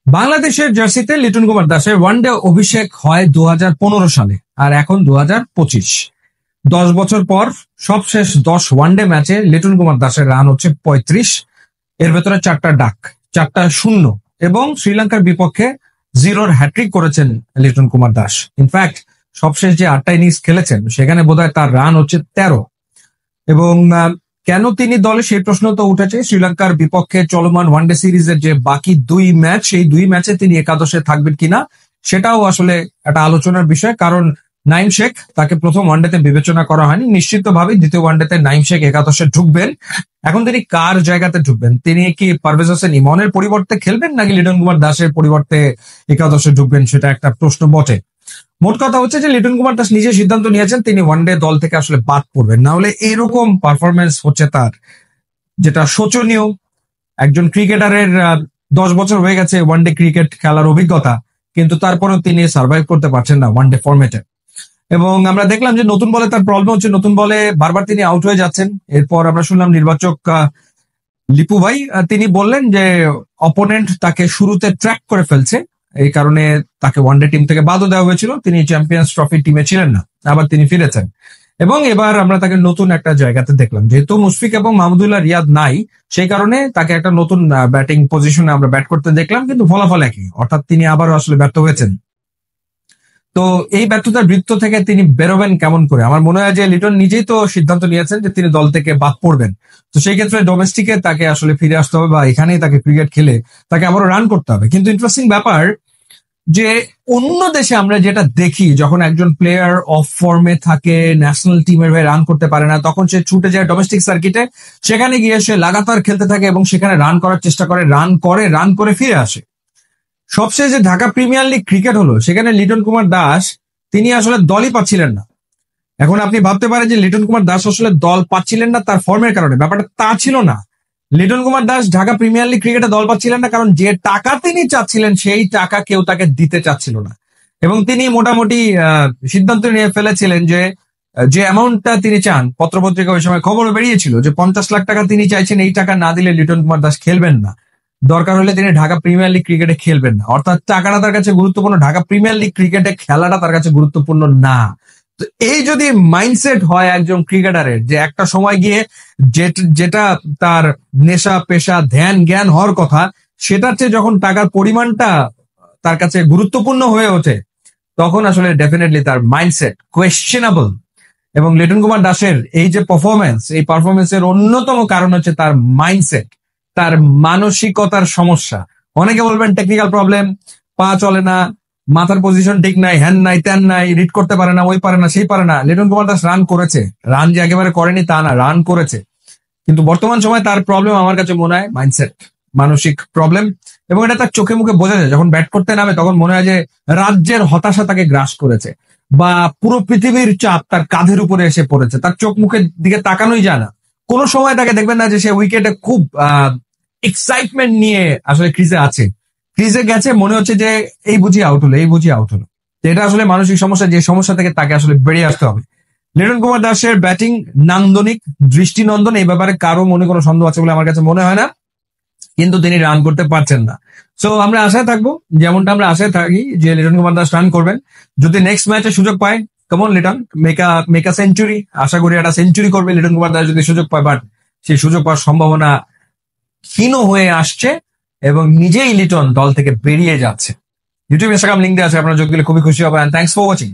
বাংলাদেশের জার্সিতে লিটন কুমার দাসের ওয়ানডে অভিষেক হয় 2015 সালে, আর এখন 2025। 10 বছর পর সবশেষ 10 ওয়ানডে ম্যাচে লিটন কুমার দাসের রান হচ্ছে 35। এর ভেতরে 4টা ডাক, 4টা শূন্য, এবং শ্রীলঙ্কার বিপক্ষে জিরোর হ্যাট্রিক করেছেন লিটন কুমার দাস। ইনফ্যাক্ট সবশেষ যে 8টা ইনিংস খেলেছেন সেখানে বোধহয় তার রান হচ্ছে 13। এবং কেন তিনি দলে, সেই প্রশ্ন তো উঠেছে। শ্রীলঙ্কার বিপক্ষে চলমান ওয়ানডে সিরিজের যে বাকি 2 ম্যাচ, সেই 2 ম্যাচে তিনি একাদশে থাকবেন কিনা সেটাও আসলে একটা আলোচনার বিষয়। কারণ নাইম শেখ, তাকে প্রথম ওয়ানডেতে বিবেচনা করা হয়নি, নিশ্চিতভাবে দ্বিতীয় ওয়ানডেতে নাইম শেখ একাদশে ঢুকবেন। এখন তিনি কার জায়গাতে ঢুকবেন? তিনি কি পারভেজ হোসেন ইমনের পরিবর্তে খেলবেন, নাকি লিটন কুমার দাসের পরিবর্তে একাদশে ঢুকবেন, সেটা একটা প্রশ্ন বটে। মোট কথা হচ্ছে যে লিটন কুমার দাস নিজে সিদ্ধান্ত নিয়েছেন তিনি ওয়ানডে দল থেকে আসলে বাদ পড়বেন। না হলে এরকম পারফরমেন্স হচ্ছে তার, যেটা শোচনীয়। একজন ক্রিকেটারের 10 বছর হয়ে গেছে ওয়ানডে ক্রিকেট খেলার অভিজ্ঞতা, কিন্তু তারপরেও তিনি সার্ভাইভ করতে পারছেন না ওয়ানডে ফরম্যাটে। এবং আমরা দেখলাম যে নতুন বলে তার প্রবলেম হচ্ছে, নতুন বলে বারবার তিনি আউট হয়ে যাচ্ছেন। এরপর আমরা শুনলাম নির্বাচক লিপু ভাই তিনি বললেন যে অপোনেন্ট তাকে শুরুতে ট্র্যাক করে ফেলছে, এই কারণে তাকে ওয়ানডে টিম থেকে বাদও দেওয়া হয়েছিল। তিনি চ্যাম্পিয়ন্স ট্রফি টিমে ছিলেন না, আবার তিনি ফিরেছেন। এবং এবার আমরা তাকে নতুন একটা জায়গাতে দেখলাম, যেহেতু মুশফিক এবং মাহমুদুল্লাহ রিয়াদ নাই, সেই কারণে তাকে একটা নতুন ব্যাটিং পজিশনে আমরা ব্যাট করতে দেখলাম, কিন্তু ফলাফল একই, অর্থাৎ তিনি আবারও আসলে ব্যর্থ হয়েছেন। তো এই ব্যর্থতার বৃত্ত থেকে তিনি বেরোবেন কেমন করে? আমার মনে হয় যে লিটন নিজেই তো সিদ্ধান্ত নিয়েছেন যে তিনি দল থেকে বাদ পড়বেন। তো সেই ক্ষেত্রে ডোমেস্টিকে তাকে আসলে ফিরে আসতে হবে, বা এখানেই তাকে ক্রিকেট খেলে তাকে আবারও রান করতে হবে। কিন্তু ইন্টারেস্টিং ব্যাপার যে অন্য দেশে আমরা যেটা দেখি, যখন একজন প্লেয়ার অফ ফর্মে থাকে, ন্যাশনাল টিমের হয়ে রান করতে পারে না, তখন সে ছুটে যায় ডোমেস্টিক সার্কিটে, সেখানে গিয়ে সে লাগাতার খেলতে থাকে এবং সেখানে রান করার চেষ্টা করে, রান করে ফিরে আসে। সবশেষ যে ঢাকা প্রিমিয়ার লিগ ক্রিকেট হলো, সেখানে লিটন কুমার দাস তিনি আসলে দলই পাচ্ছিলেন না। এখন আপনি ভাবতে পারেন যে লিটন কুমার দাস আসলে দল পাচ্ছিলেন না তার ফর্মের কারণে, ব্যাপারটা তা ছিল না। লিটন কুমার দাস ঢাকা প্রিমিয়ার লিগ ক্রিকেটে দল পাচ্ছিলেন না কারণ যে টাকা তিনি চাচ্ছিলেন সেই টাকা কেউ তাকে দিতে চাচ্ছিল না। এবং তিনি মোটামুটি সিদ্ধান্ত নিয়ে ফেলেছিলেন যে যে অ্যামাউন্টটা তিনি চান, পত্রপত্রিকা ওই সময় খবরও বেরিয়েছিল যে 50 লাখ টাকা তিনি চাইছেন, এই টাকা না দিলে লিটন কুমার দাস খেলবেন না, দরকার হলে তিনি ঢাকা প্রিমিয়ার লিগ ক্রিকেটে খেলবেন না। অর্থাৎ টাকাটা তার কাছে গুরুত্বপূর্ণ, ঢাকা প্রিমিয়ার লিগ ক্রিকেটে খেলাটা তার কাছে গুরুত্বপূর্ণ না। তো এই যদি মাইন্ডসেট হয় একজন ক্রিকেটারের, যে একটা সময় গিয়ে যেটা তার নেশা পেশা ধ্যান জ্ঞান হওয়ার কথা, সেটার চেয়ে যখন টাকার পরিমাণটা তার কাছে গুরুত্বপূর্ণ হয়ে ওঠে, তখন আসলে ডেফিনেটলি তার মাইন্ডসেট কোয়েশ্চেনেবল। এবং লিটন কুমার দাসের এই যে পারফরমেন্স, এই পারফরমেন্সের অন্যতম কারণ হচ্ছে তার মাইন্ডসেট, তার মানসিকতার সমস্যা। অনেকে বলবেন টেকনিক্যাল প্রবলেম, পা চলে না, মাথার পজিশন ঠিক নাই, হ্যান নাই, ত্যান নাই, রিড করতে পারে না, ওই পারে না, সেই পারে না। লিটন কুমার দাস রান করেছে, রান যে একেবারে করেনি তা না, রান করেছে। কিন্তু বর্তমান সময় তার প্রবলেম আমার কাছে মনে হয় মাইন্ডসেট, মানসিক প্রবলেম। এবং এটা তার চোখে মুখে বোঝা যায়। যখন ব্যাট করতে নামে তখন মনে হয় যে রাজ্যের হতাশা তাকে গ্রাস করেছে, বা পুরো পৃথিবীর চাপ তার কাঁধের উপরে এসে পড়েছে, তার চোখ মুখের দিকে তাকানোই যায় না। কোনো সময় তাকে দেখবেন না যে সে উইকেটে খুব এক্সাইটমেন্ট নিয়ে আসলে ক্রিজে আছে, ক্রিজে গেছে, মনে হচ্ছে যে এই বুঝি আউট হলো, এই বুঝি আউট হলো। এটা আসলে মানসিক সমস্যা, যে সমস্যা থেকে তাকে আসলে বেরিয়ে আসতে হবে। লিটন কুমার দাসের ব্যাটিং নান্দনিক, দৃষ্টিনন্দন, এই ব্যাপারে কারো মনে কোনো সন্দেহ আছে বলে আমার কাছে মনে হয় না, কিন্তু তিনি রান করতে পারছেন না। সো আমরা আশায় থাকবো, যেমনটা আমরা আশায় থাকি যে লিটন কুমার দাস রান করবেন। যদি নেক্সট ম্যাচে সুযোগ পায়, কেমন লিটন মেকা সেঞ্চুরি, আশা করি একটা সেঞ্চুরি করবে লিটন কুমার দাস যদি সুযোগ পায়। বাট সেই সুযোগ পাওয়ার সম্ভাবনা ক্ষীণ হয়ে আসছে এবং নিজেই লিটন দল থেকে বেরিয়ে যাচ্ছে। ইউটিউব ইনস্টাগ্রাম লিঙ্ক দেওয়া আছে, আপনারা যোগ দিলে খুবই খুশি হবে। Thanks for watching.